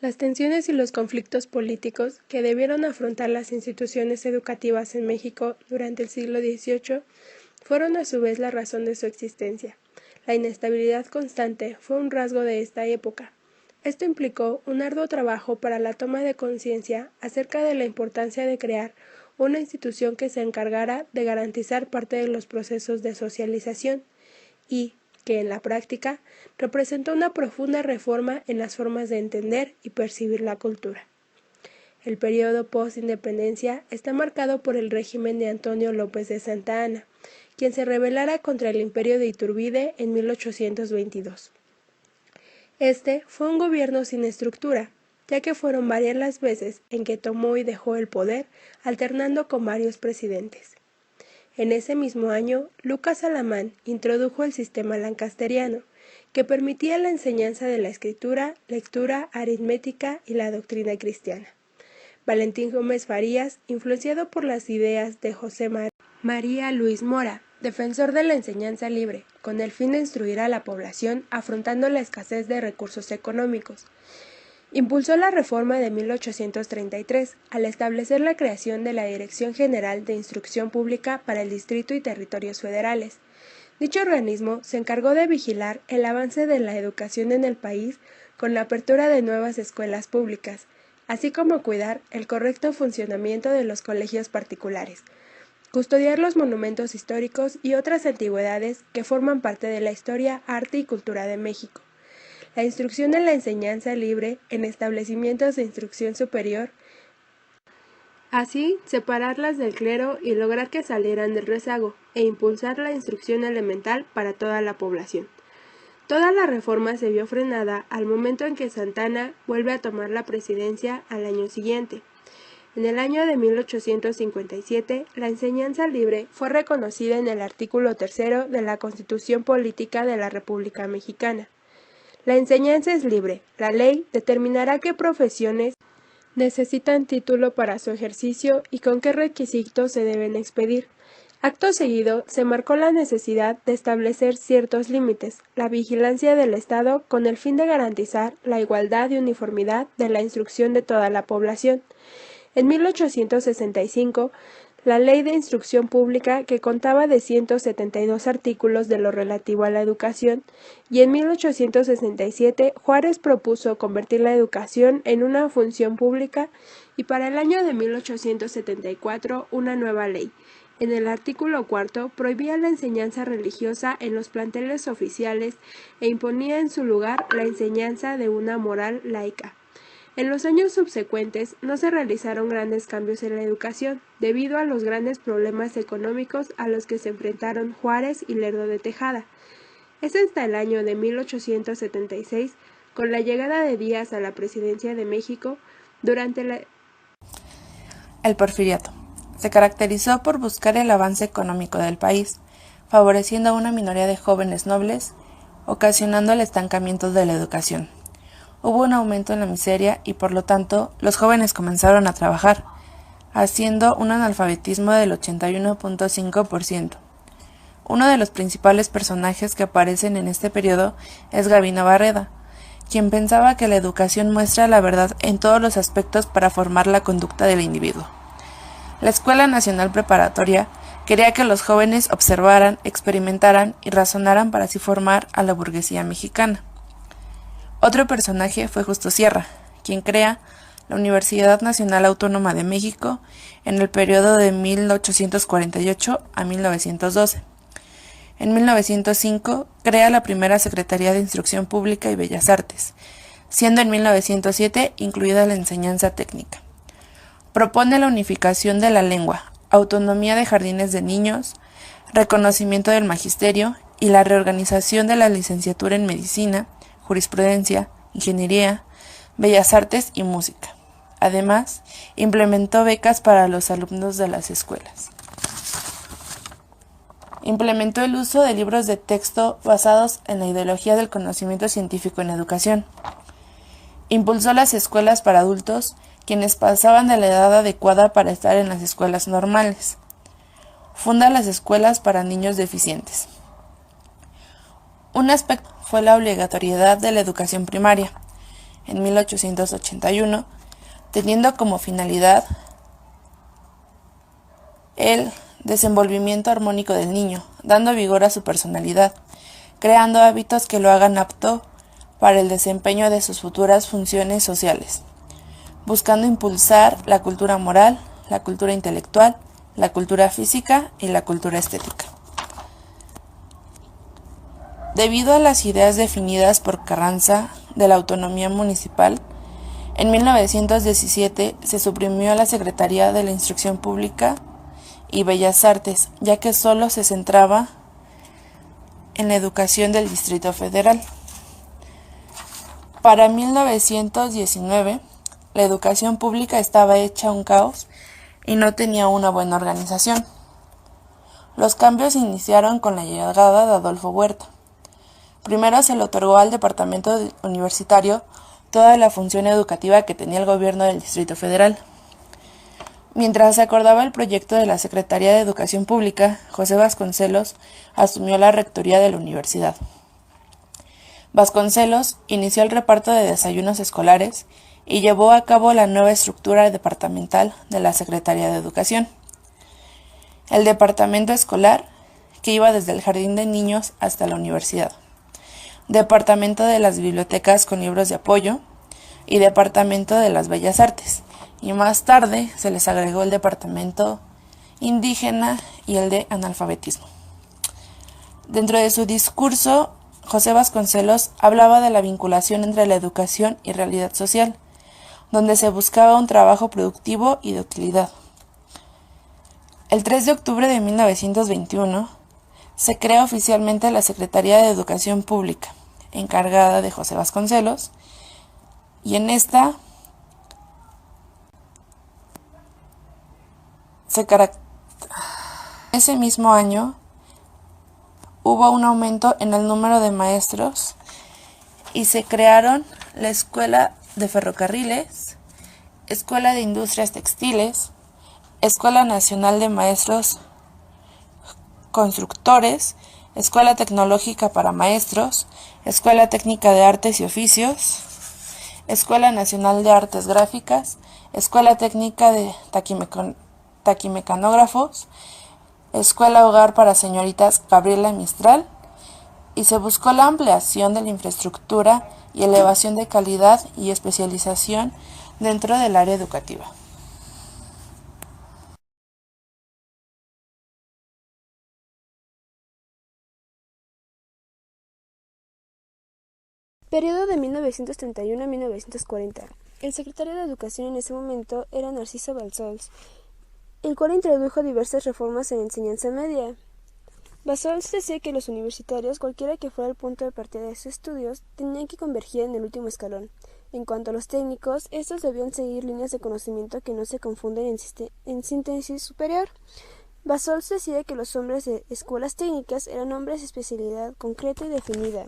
Las tensiones y los conflictos políticos que debieron afrontar las instituciones educativas en México durante el siglo XVIII fueron a su vez la razón de su existencia. La inestabilidad constante fue un rasgo de esta época. Esto implicó un arduo trabajo para la toma de conciencia acerca de la importancia de crear una institución que se encargara de garantizar parte de los procesos de socialización y que en la práctica representó una profunda reforma en las formas de entender y percibir la cultura. El periodo post-independencia está marcado por el régimen de Antonio López de Santa Anna, quien se rebelara contra el imperio de Iturbide en 1822. Este fue un gobierno sin estructura, ya que fueron varias las veces en que tomó y dejó el poder, alternando con varios presidentes. En ese mismo año, Lucas Alamán introdujo el sistema lancasteriano, que permitía la enseñanza de la escritura, lectura, aritmética y la doctrina cristiana. Valentín Gómez Farías, influenciado por las ideas de José María Luis Mora, defensor de la enseñanza libre, con el fin de instruir a la población afrontando la escasez de recursos económicos. Impulsó la reforma de 1833 al establecer la creación de la Dirección General de Instrucción Pública para el Distrito y Territorios Federales. Dicho organismo se encargó de vigilar el avance de la educación en el país con la apertura de nuevas escuelas públicas, así como cuidar el correcto funcionamiento de los colegios particulares, custodiar los monumentos históricos y otras antigüedades que forman parte de la historia, arte y cultura de México. La instrucción en la enseñanza libre en establecimientos de instrucción superior, así separarlas del clero y lograr que salieran del rezago, e impulsar la instrucción elemental para toda la población. Toda la reforma se vio frenada al momento en que Santa Anna vuelve a tomar la presidencia al año siguiente. En el año de 1857, la enseñanza libre fue reconocida en el artículo 3 de la Constitución Política de la República Mexicana. La enseñanza es libre. La ley determinará qué profesiones necesitan título para su ejercicio y con qué requisitos se deben expedir. Acto seguido, se marcó la necesidad de establecer ciertos límites, la vigilancia del Estado con el fin de garantizar la igualdad y uniformidad de la instrucción de toda la población. En 1865, la Ley de Instrucción Pública, que contaba de 172 artículos de lo relativo a la educación, y en 1867 Juárez propuso convertir la educación en una función pública y para el año de 1874 una nueva ley. En el artículo 4 prohibía la enseñanza religiosa en los planteles oficiales e imponía en su lugar la enseñanza de una moral laica. En los años subsecuentes no se realizaron grandes cambios en la educación, debido a los grandes problemas económicos a los que se enfrentaron Juárez y Lerdo de Tejada. Es hasta el año de 1876, con la llegada de Díaz a la presidencia de México, El Porfiriato se caracterizó por buscar el avance económico del país, favoreciendo a una minoría de jóvenes nobles, ocasionando el estancamiento de la educación. Hubo un aumento en la miseria y por lo tanto los jóvenes comenzaron a trabajar, haciendo un analfabetismo del 81.5%. Uno de los principales personajes que aparecen en este periodo es Gabino Barreda, quien pensaba que la educación muestra la verdad en todos los aspectos para formar la conducta del individuo. La Escuela Nacional Preparatoria quería que los jóvenes observaran, experimentaran y razonaran para así formar a la burguesía mexicana. Otro personaje fue Justo Sierra, quien crea la Universidad Nacional Autónoma de México en el periodo de 1848 a 1912. En 1905 crea la primera Secretaría de Instrucción Pública y Bellas Artes, siendo en 1907 incluida la enseñanza técnica. Propone la unificación de la lengua, autonomía de jardines de niños, reconocimiento del magisterio y la reorganización de la licenciatura en medicina, jurisprudencia, ingeniería, bellas artes y música. Además, implementó becas para los alumnos de las escuelas. Implementó el uso de libros de texto basados en la ideología del conocimiento científico en educación. Impulsó las escuelas para adultos, quienes pasaban de la edad adecuada para estar en las escuelas normales. Funda las escuelas para niños deficientes. Un aspecto fue la obligatoriedad de la educación primaria. en 1881, teniendo como finalidad el desenvolvimiento armónico del niño, dando vigor a su personalidad, creando hábitos que lo hagan apto para el desempeño de sus futuras funciones sociales, buscando impulsar la cultura moral, la cultura intelectual, la cultura física y la cultura estética. Debido a las ideas definidas por Carranza de la autonomía municipal, en 1917 se suprimió la Secretaría de la Instrucción Pública y Bellas Artes, ya que solo se centraba en la educación del Distrito Federal. Para 1919, la educación pública estaba hecha un caos y no tenía una buena organización. Los cambios iniciaron con la llegada de Adolfo Huerta. Primero se le otorgó al departamento universitario toda la función educativa que tenía el gobierno del Distrito Federal. Mientras se acordaba el proyecto de la Secretaría de Educación Pública, José Vasconcelos asumió la rectoría de la universidad. Vasconcelos inició el reparto de desayunos escolares y llevó a cabo la nueva estructura departamental de la Secretaría de Educación. El departamento escolar, que iba desde el jardín de niños hasta la universidad. Departamento de las bibliotecas con libros de apoyo y Departamento de las Bellas Artes, y más tarde se les agregó el Departamento Indígena y el de Analfabetismo. Dentro de su discurso, José Vasconcelos hablaba de la vinculación entre la educación y realidad social, donde se buscaba un trabajo productivo y de utilidad. El 3 de octubre de 1921, se crea oficialmente la Secretaría de Educación Pública, encargada de José Vasconcelos, y en esta ese mismo año hubo un aumento en el número de maestros y se crearon la Escuela de Ferrocarriles, Escuela de Industrias Textiles, Escuela Nacional de Maestros Constructores, Escuela Tecnológica para Maestros, Escuela Técnica de Artes y Oficios, Escuela Nacional de Artes Gráficas, Escuela Técnica de Taquimecanógrafos, Escuela Hogar para Señoritas Gabriela Mistral, y se buscó la ampliación de la infraestructura y elevación de calidad y especialización dentro del área educativa. Periodo de 1931 a 1940. El secretario de Educación en ese momento era Narciso Bassols, el cual introdujo diversas reformas en la enseñanza media. Bassols decía que los universitarios, cualquiera que fuera el punto de partida de sus estudios, tenían que convergir en el último escalón. En cuanto a los técnicos, estos debían seguir líneas de conocimiento que no se confunden en síntesis superior. Bassols decía que los hombres de escuelas técnicas eran hombres de especialidad concreta y definida.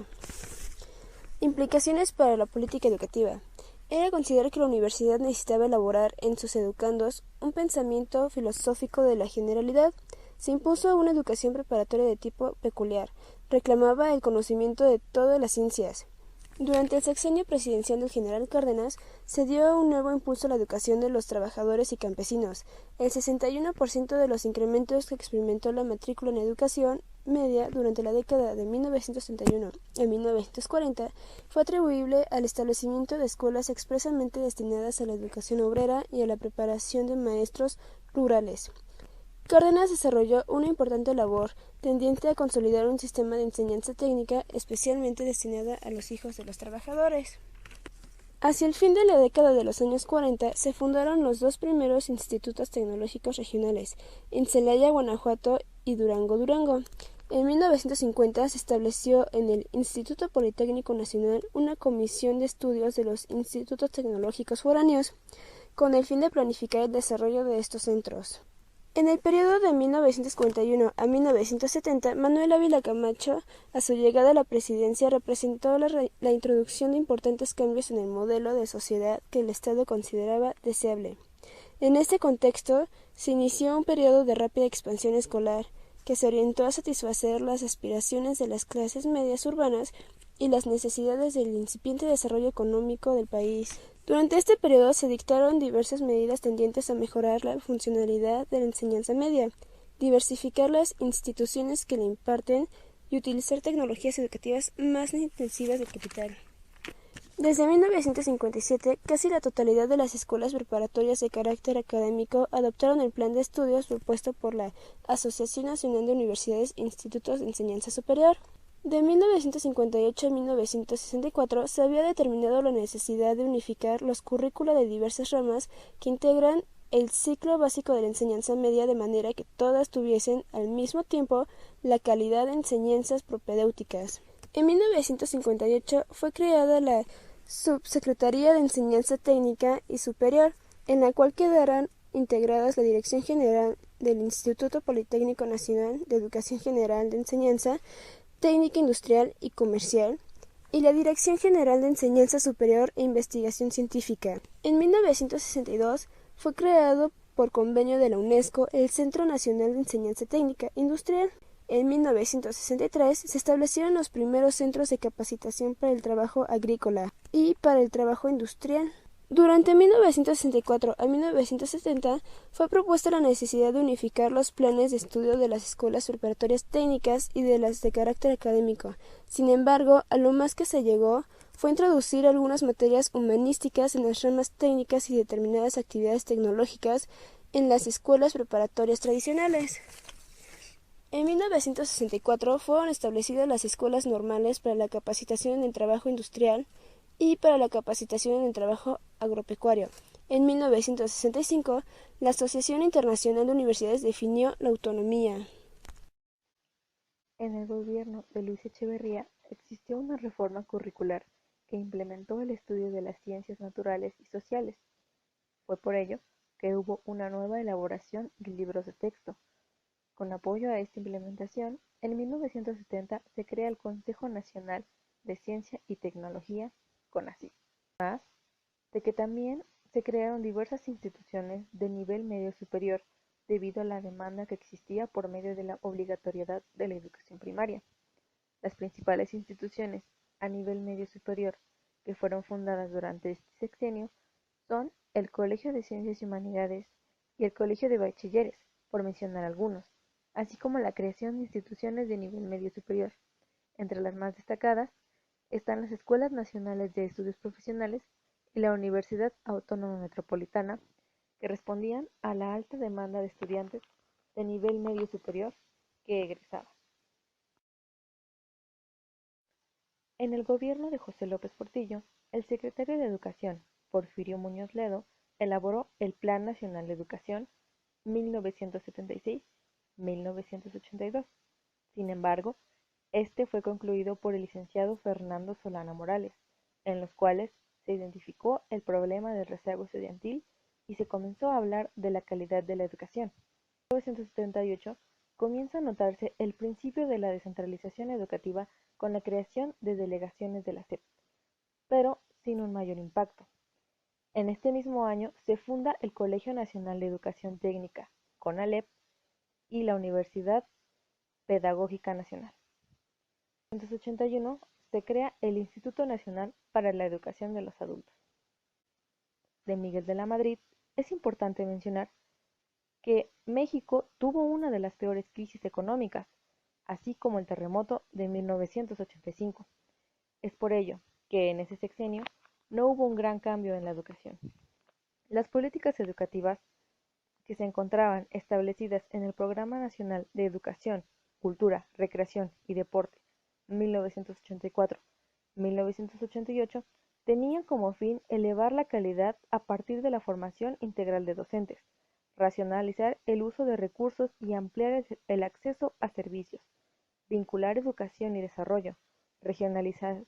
Implicaciones para la política educativa. Era considerar que la universidad necesitaba elaborar en sus educandos un pensamiento filosófico de la generalidad. Se impuso una educación preparatoria de tipo peculiar. Reclamaba el conocimiento de todas las ciencias. Durante el sexenio presidencial del general Cárdenas, se dio un nuevo impulso a la educación de los trabajadores y campesinos. El 61% de los incrementos que experimentó la matrícula en educación media durante la década de 1931 a 1940 fue atribuible al establecimiento de escuelas expresamente destinadas a la educación obrera y a la preparación de maestros rurales. Cárdenas desarrolló una importante labor tendiente a consolidar un sistema de enseñanza técnica especialmente destinada a los hijos de los trabajadores. Hacia el fin de la década de los años 40 se fundaron los dos primeros institutos tecnológicos regionales, en Celaya, Guanajuato y Durango, Durango. En 1950 se estableció en el Instituto Politécnico Nacional una comisión de estudios de los institutos tecnológicos foráneos, con el fin de planificar el desarrollo de estos centros. En el periodo de 1941 a 1970, Manuel Ávila Camacho, a su llegada a la presidencia, representó la introducción de importantes cambios en el modelo de sociedad que el Estado consideraba deseable. En este contexto, se inició un periodo de rápida expansión escolar, que se orientó a satisfacer las aspiraciones de las clases medias urbanas y las necesidades del incipiente desarrollo económico del país. Durante este periodo se dictaron diversas medidas tendientes a mejorar la funcionalidad de la enseñanza media, diversificar las instituciones que la imparten y utilizar tecnologías educativas más intensivas de capital. Desde 1957, casi la totalidad de las escuelas preparatorias de carácter académico adoptaron el plan de estudios propuesto por la Asociación Nacional de Universidades e Institutos de Enseñanza Superior. De 1958 a 1964 se había determinado la necesidad de unificar los currícula de diversas ramas que integran el ciclo básico de la enseñanza media de manera que todas tuviesen al mismo tiempo la calidad de enseñanzas propedéuticas. En 1958 fue creada la Subsecretaría de Enseñanza Técnica y Superior, en la cual quedarán integradas la Dirección General del Instituto Politécnico Nacional de Educación General de Enseñanza Técnica Industrial y Comercial y la Dirección General de Enseñanza Superior e Investigación Científica. En 1962 fue creado por convenio de la UNESCO el Centro Nacional de Enseñanza Técnica Industrial. En 1963 se establecieron los primeros centros de capacitación para el trabajo agrícola y para el trabajo industrial. Durante 1964 a 1970 fue propuesta la necesidad de unificar los planes de estudio de las escuelas preparatorias técnicas y de las de carácter académico. Sin embargo, a lo más que se llegó fue introducir algunas materias humanísticas en las ramas técnicas y determinadas actividades tecnológicas en las escuelas preparatorias tradicionales. En 1964 fueron establecidas las escuelas normales para la capacitación en el trabajo industrial y para la capacitación en el trabajo agropecuario. En 1965, la Asociación Internacional de Universidades definió la autonomía. En el gobierno de Luis Echeverría existió una reforma curricular que implementó el estudio de las ciencias naturales y sociales. Fue por ello que hubo una nueva elaboración de libros de texto. Con apoyo a esta implementación, en 1970 se crea el Consejo Nacional de Ciencia y Tecnología, CONACYT. Además de que también se crearon diversas instituciones de nivel medio superior debido a la demanda que existía por medio de la obligatoriedad de la educación primaria. Las principales instituciones a nivel medio superior que fueron fundadas durante este sexenio son el Colegio de Ciencias y Humanidades y el Colegio de Bachilleres, por mencionar algunos, así como la creación de instituciones de nivel medio superior. Entre las más destacadas están las Escuelas Nacionales de Estudios Profesionales y la Universidad Autónoma Metropolitana, que respondían a la alta demanda de estudiantes de nivel medio superior que egresaban. En el gobierno de José López Portillo, el secretario de Educación, Porfirio Muñoz Ledo, elaboró el Plan Nacional de Educación 1976-1982. Sin embargo, este fue concluido por el licenciado Fernando Solana Morales, en los cuales se identificó el problema del rezago estudiantil y se comenzó a hablar de la calidad de la educación. En 1978 comienza a notarse el principio de la descentralización educativa con la creación de delegaciones de la SEP, pero sin un mayor impacto. En este mismo año se funda el Colegio Nacional de Educación Técnica, CONALEP, y la Universidad Pedagógica Nacional. En 1981 se crea el Instituto Nacional para la Educación de los Adultos. De Miguel de la Madrid, es importante mencionar que México tuvo una de las peores crisis económicas, así como el terremoto de 1985. Es por ello que en ese sexenio no hubo un gran cambio en la educación. Las políticas educativas que se encontraban establecidas en el Programa Nacional de Educación, Cultura, Recreación y Deporte 1984-1988 tenían como fin elevar la calidad a partir de la formación integral de docentes, racionalizar el uso de recursos y ampliar el acceso a servicios, vincular educación y desarrollo, regionalizar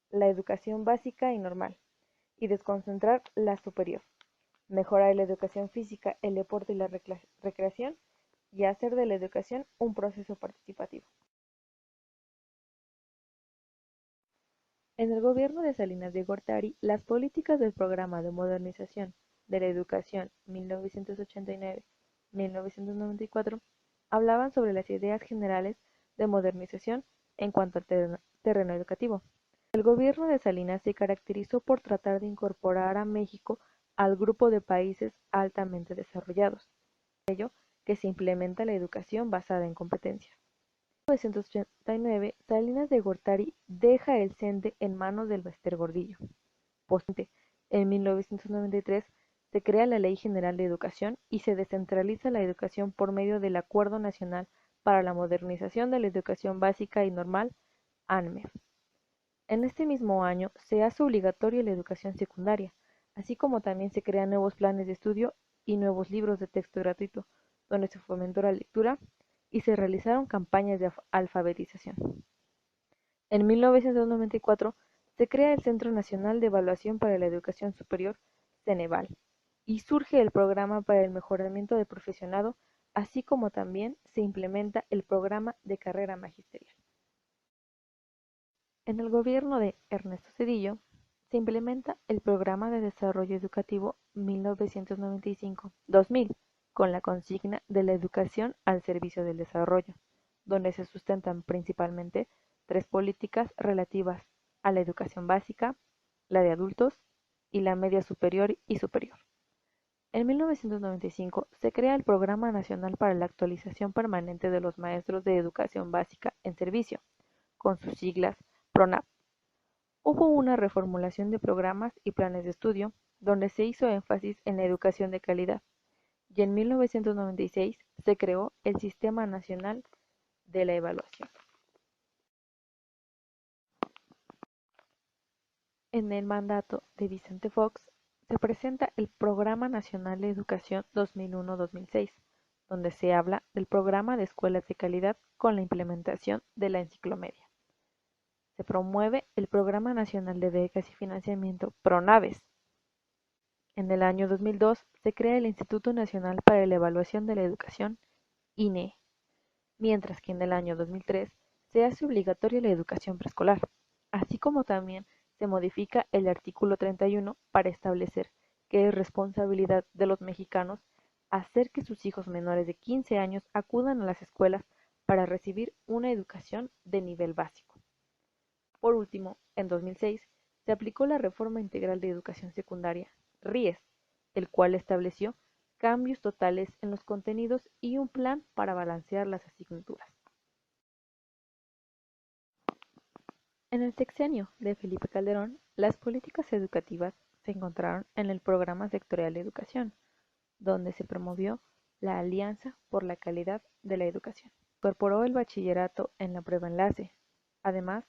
la educación básica y normal, y desconcentrar la superior, mejorar la educación física, el deporte y la recreación, y hacer de la educación un proceso participativo. En el gobierno de Salinas de Gortari, las políticas del Programa de Modernización de la Educación 1989-1994 hablaban sobre las ideas generales de modernización en cuanto al terreno educativo. El gobierno de Salinas se caracterizó por tratar de incorporar a México al grupo de países altamente desarrollados, por ello que se implementa la educación basada en competencias. En 1939, Salinas de Gortari deja el CENTE en manos del Bester Gordillo. Posteriormente, en 1993, se crea la Ley General de Educación y se descentraliza la educación por medio del Acuerdo Nacional para la Modernización de la Educación Básica y Normal, ANMEF. En este mismo año se hace obligatoria la educación secundaria, así como también se crean nuevos planes de estudio y nuevos libros de texto gratuito, donde se fomentó la lectura y se realizaron campañas de alfabetización. En 1994 se crea el Centro Nacional de Evaluación para la Educación Superior, Ceneval, y surge el Programa para el Mejoramiento del Profesorado, así como también se implementa el Programa de Carrera Magisterial. En el gobierno de Ernesto Zedillo se implementa el Programa de Desarrollo Educativo 1995-2000 con la consigna de la educación al servicio del desarrollo, donde se sustentan principalmente tres políticas relativas a la educación básica, la de adultos y la media superior y superior. En 1995 se crea el Programa Nacional para la Actualización Permanente de los Maestros de Educación Básica en Servicio, con sus siglas PRONAP. Hubo una reformulación de programas y planes de estudio, donde se hizo énfasis en la educación de calidad, y en 1996 se creó el Sistema Nacional de la Evaluación. En el mandato de Vicente Fox se presenta el Programa Nacional de Educación 2001-2006, donde se habla del programa de escuelas de calidad con la implementación de la enciclomedia. Se promueve el Programa Nacional de Becas y Financiamiento PRONAVES. En el año 2002 se crea el Instituto Nacional para la Evaluación de la Educación, INEE, mientras que en el año 2003 se hace obligatoria la educación preescolar, así como también se modifica el artículo 31 para establecer que es responsabilidad de los mexicanos hacer que sus hijos menores de 15 años acudan a las escuelas para recibir una educación de nivel básico. Por último, en 2006 se aplicó la Reforma Integral de Educación Secundaria, RIES, el cual estableció cambios totales en los contenidos y un plan para balancear las asignaturas. En el sexenio de Felipe Calderón, las políticas educativas se encontraron en el Programa Sectorial de Educación, donde se promovió la Alianza por la Calidad de la Educación. Incorporó el bachillerato en la prueba enlace, además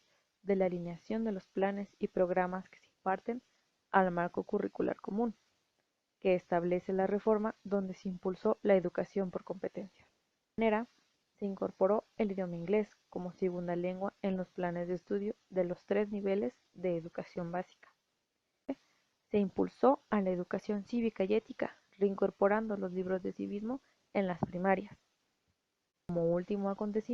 de la alineación de los planes y programas que se imparten al marco curricular común, que establece la reforma donde se impulsó la educación por competencias. De manera, se incorporó el idioma inglés como segunda lengua en los planes de estudio de los 3 niveles de educación básica. Se impulsó a la educación cívica y ética, reincorporando los libros de civismo en las primarias. Como último acontecimiento,